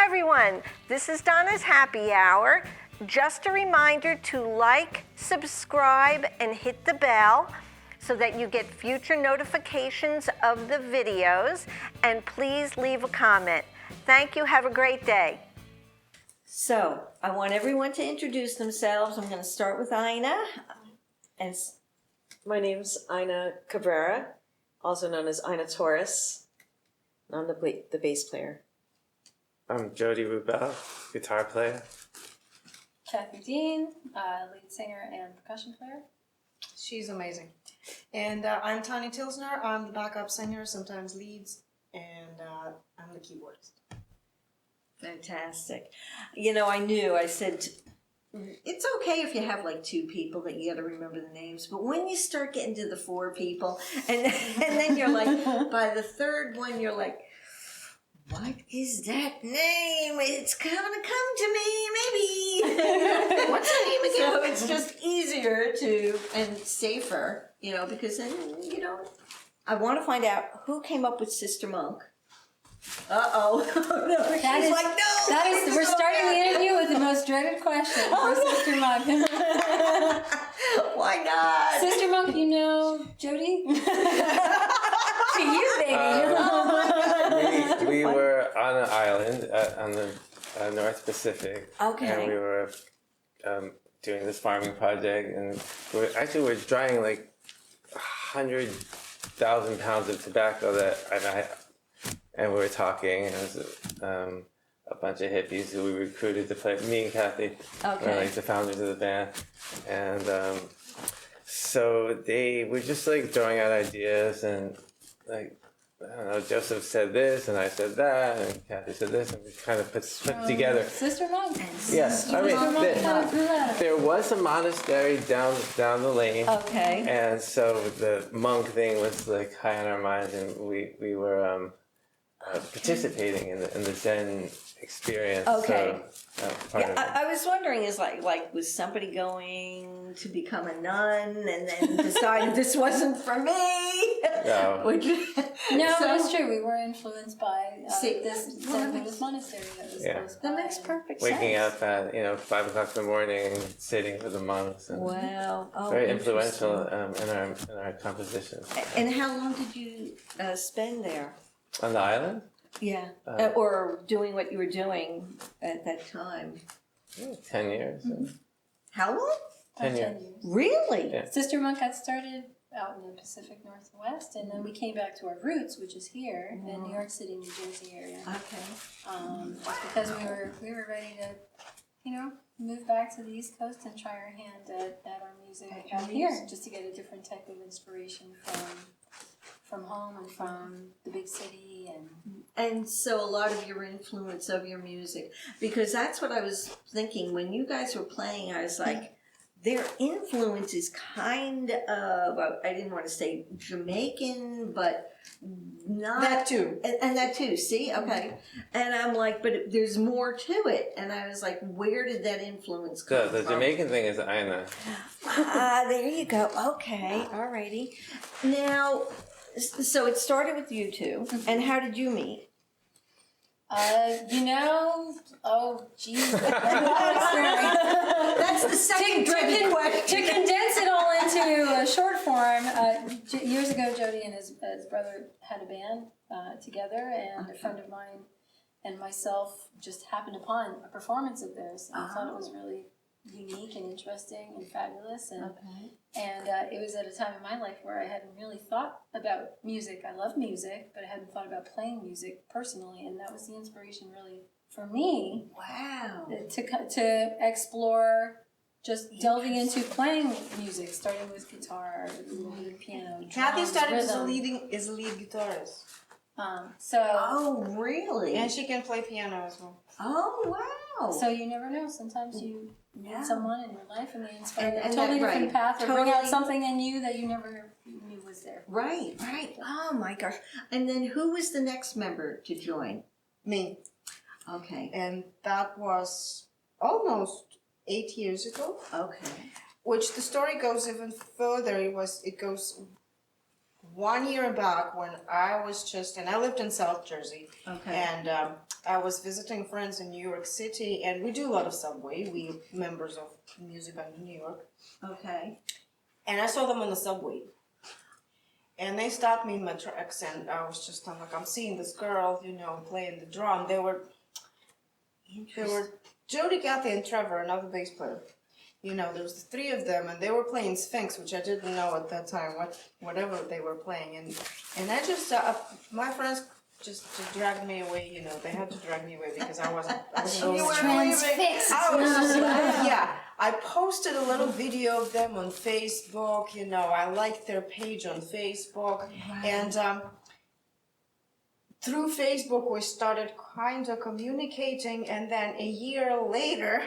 everyone. This is Donna's Happy Hour. Just a reminder to like, subscribe, and hit the bell so that you get future notifications of the videos. And please leave a comment. Thank you. Have a great day. So, I want everyone to introduce themselves. I'm going to start with Ina. My name's Ina Cabrera, also known as Ina Torres. I'm the bass player. I'm Jody Rubel, guitar player. Kathy Dean, lead singer and percussion player. She's amazing. And I'm Tanya Tilsner. I'm the backup singer, sometimes leads, and I'm the keyboardist. Fantastic. You know, I said, it's okay if you have like two people that you got to remember the names, but when you start getting to the four people, and then you're like, by the third one, you're like, what is that name? It's gonna come to me, maybe. What's the name again? So it's just easier and safer, because then you don't. I want to find out who came up with Sister Monk. No, she's like, no. We're starting the interview with the most dreaded question for Sister Monk. Why not? Sister Monk, you know Jody? To you, baby. We were on an island on the North Pacific. Okay. And we were doing this farming project, and we're drying like 100,000 pounds of tobacco and we were talking, and it was a bunch of hippies who we recruited to play. Me and Kathy were like the founders of the band, and so they were just like throwing out ideas, and like, I don't know, Joseph said this, and I said that, and Kathy said this, and we kind of put together. Sister Monk. Yes, I mean, there was a monastery down the lane. Okay. And so the monk thing was like high on our minds, and we were participating in the Zen experience. Okay. So, part of it. I was wondering, is like was somebody going to become a nun and then decided this wasn't for me? No. No, that's true. We were influenced by this Buddhist monastery that was close by. That makes perfect Waking sense. up at 5 o'clock in the morning, and sitting with the monks. And Wow. Oh, very influential in our composition. And how long did you spend there? On the island? Yeah. Or doing what you were doing at that time? 10 years. How long? 10 years. Really? Yeah. Sister Monk got started out in the Pacific Northwest, and then we came back to our roots, which is here in New York City, New Jersey area. Okay. Just because we were ready to, move back to the East Coast and try our hand at our music out here, just to get a different type of inspiration from home and from the big city. And so a lot of your influence of your music, because that's what I was thinking when you guys were playing. I was like, their influence is kind of, I didn't want to say Jamaican, but not That too. And that too. See, okay. And I'm like, but there's more to it. And I was like, where did that influence come The from? Jamaican thing is Ina. There you go. Okay, alrighty. Now, so it started with you two, and how did you meet? Oh, geez. That's the second dreaded question. To condense it all into a short form, years ago, Jody and his brother had a band together, and a friend of mine and myself just happened upon a performance of theirs, and I thought it was really unique and interesting and fabulous, and it was at a time in my life where I hadn't really thought about music. I love music, but I hadn't thought about playing music personally, and that was the inspiration really for me. Wow. To explore just delving into playing music, starting with guitar, piano, Kathy drums, started rhythm. as a lead guitarist. Oh, really? And she can play piano as well. Oh, wow. So you never know. Sometimes you meet someone in your life and they inspire And a totally different path, or bring out Totally. something in you that you never knew was there. Right. Oh, my gosh. And then who was the next member to join? Me. Okay. And that was almost 8 years ago. Okay. Which the story goes even further. It goes 1 year back when I was and I lived in South Jersey. Okay. And I was visiting friends in New York City, and we do a lot of subway. We members of Music Band in New York. Okay. And I saw them on the subway. And they stopped me in my tracks, and I was just, I'm like, I'm seeing this girl, you know, playing the drum. They were Jody, Kathy, and Trevor, another bass player. You know, there was the three of them, and they were playing Sphinx, which I didn't know at that time, whatever they were playing. And I just, my friends just dragged me away, you know, they had to drag me away because I wasn't Transfixed. I was just, yeah. I posted a little video of them on Facebook, you know, I liked their page on Facebook, and through Facebook we started kind of communicating, and then a year later,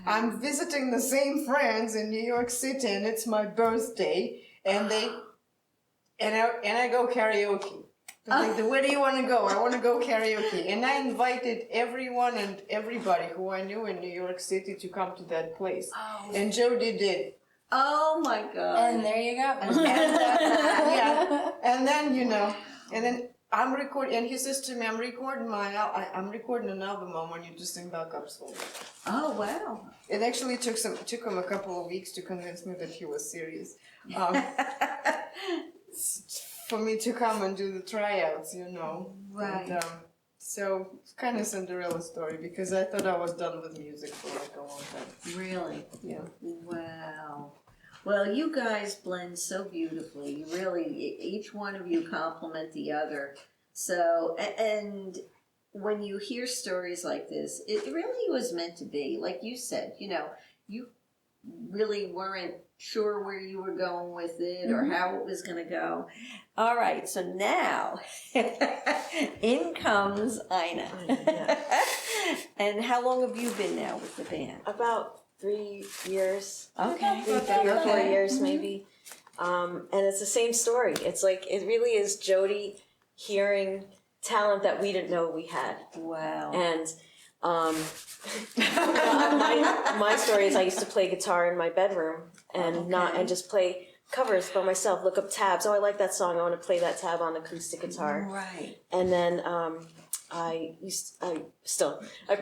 I'm visiting the same friends in New York City, and it's my birthday, and I go karaoke. They're like, where do you want to go? I want to go karaoke. And I invited everyone and everybody who I knew in New York City to come to that place. Oh. And Jody did. Oh my God. And there you go. Yeah. And then, you know, and then I'm recording, and he says to me, I'm recording an album. I want you to sing backup solo. Oh wow. It actually took him a couple of weeks to convince me that he was serious. For me to come and do the tryouts, you know. Right. And, so it's kind of Cinderella story, because I thought I was done with music for like a long time. Really? Yeah. Wow. Well, you guys blend so beautifully. You really, each one of you complement the other. So, and when you hear stories like this, it really was meant to be. Like you said, you know, you really weren't sure where you were going with it or how it was going to go. All right, so now in comes Ina. And how long have you been now with the band? About 3 years. Okay. 3 or 4 years maybe. And it's the same story. It's like, it really is Jody hearing talent that we didn't know we had. Wow. And my story is I used to play guitar in my bedroom and and just play covers by myself, look up tabs. Oh, I like that song. I want to play that tab on acoustic guitar. Right. And then I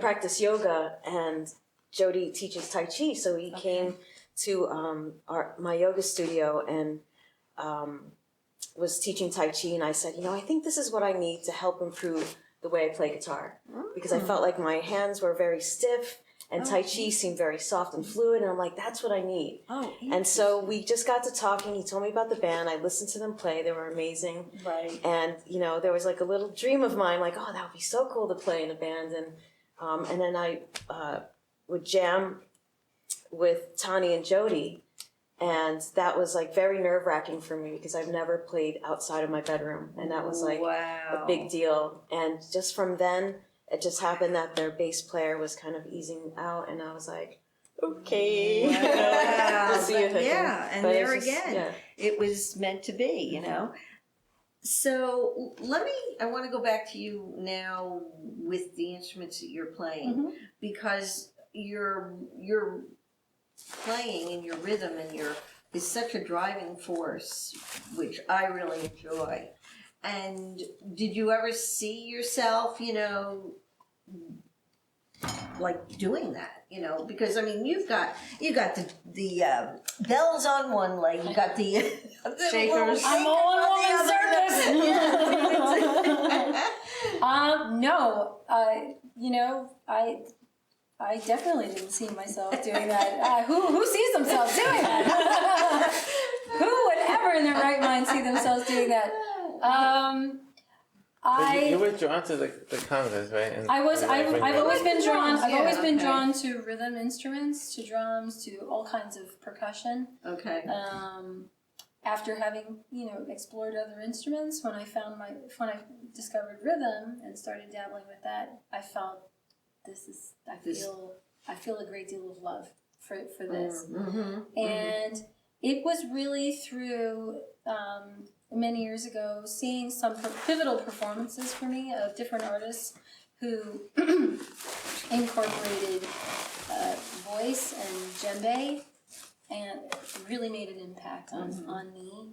practice yoga, and Jody teaches Tai Chi, so he came to my yoga studio and was teaching Tai Chi, and I said, you know, I think this is what I need to help improve the way I play guitar, because I felt like my hands were very stiff, and Tai Chi seemed very soft and fluid, and I'm like, that's what I need. And so we just got to talking. He told me about the band. I listened to them play. They were amazing. Right. And, you know, there was like a little dream of mine, like, oh, that would be so cool to play in a band. And then I would jam with Tani and Jody, and that was like very nerve-wracking for me because I've never played outside of my bedroom, and that was like a big deal. And just from then, it just happened that their bass player was kind of easing out, and I was like, okay. Wow. We'll see if I can. Yeah, and But there it's just- again, yeah. it was meant to be, you know. So I want to go back to you now with the instruments that you're playing, because your playing and your rhythm and is such a driving force, which I really enjoy. And did you ever see yourself, you know, like doing that, you know? Because I mean, you got the bells on one leg, you got the Shakers. I'm a one-woman circus. No, you know, I definitely didn't see myself doing that. Who sees themselves doing that? Who would ever in their right mind see themselves doing that? You were drawn to the congas, right? And I've always been drawn. I've always been okay. drawn to rhythm instruments, to drums, to all kinds of percussion. Okay. After having, you know, explored other instruments, when I discovered rhythm and started dabbling with that, I felt I feel a great deal of love for this. And it was really through many years ago seeing some pivotal performances for me of different artists who incorporated voice and djembe, and really made an impact on me.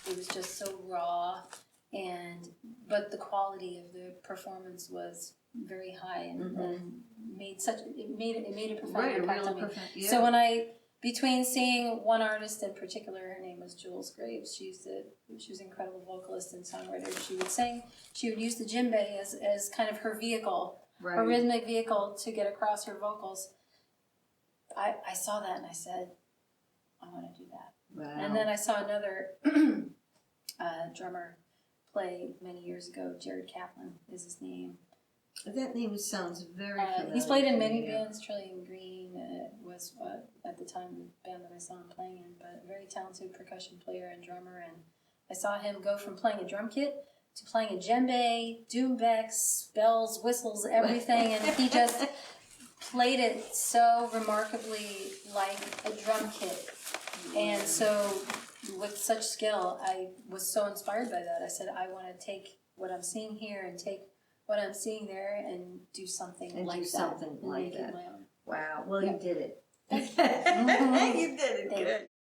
it was just so raw, but the quality of the performance was very high and made a profound impact on me. So when between seeing one artist in particular, her name was Jules Graves. She was an incredible vocalist and songwriter. She would use the djembe as kind of her vehicle, a rhythmic vehicle to get across her vocals. I saw that and I said, I want to do that. Wow. And then I saw another drummer play many years ago. Jared Kaplan is his name. That name sounds very familiar. He's played in many bands. Trillium Green was at the time the band that I saw him playing in, but a very talented percussion player and drummer. And I saw him go from playing a drum kit to playing a djembe, doumbeks, bells, whistles, everything, and he just played it so remarkably like a drum kit. And so with such skill, I was so inspired by that. I said, I want to take what I'm seeing here and take what I'm seeing there and do something like that. Wow. Well, you did it.